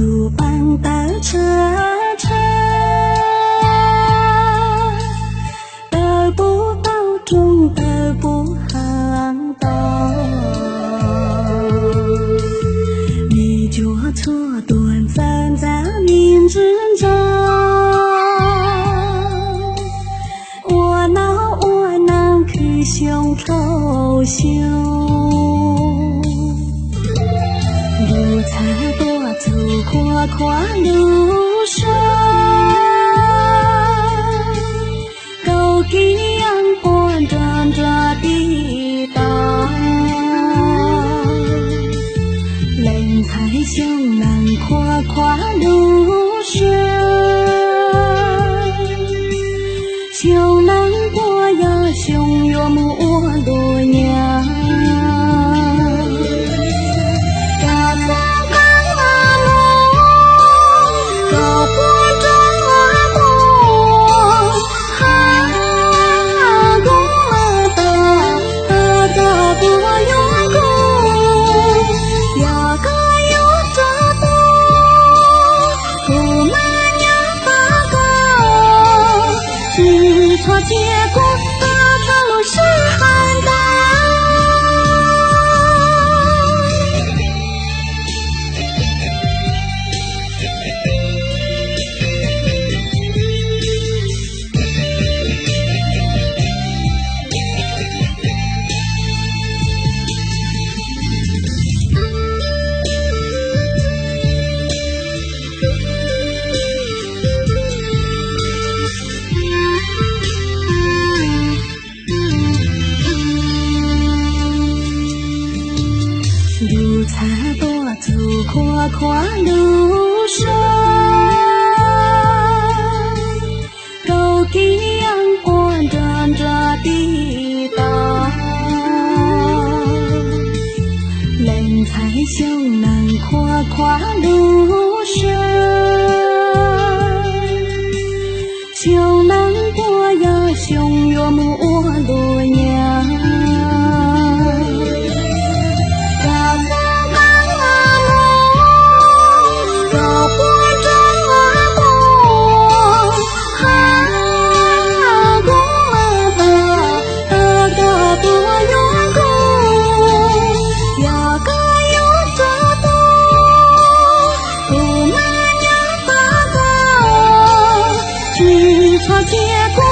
走棒的车车，得不到中得不行道，你脚错短暂在明之中，我能去胸口胸。路才多走过宽路上，高低阳光照着地道，人才向南跨路上，向南过呀向月木路娘。错结果，大长路是寒冬。路才多走过路上，高低阳光照着地道，人才向南跨路上，向南过呀向月木路娘。错结果。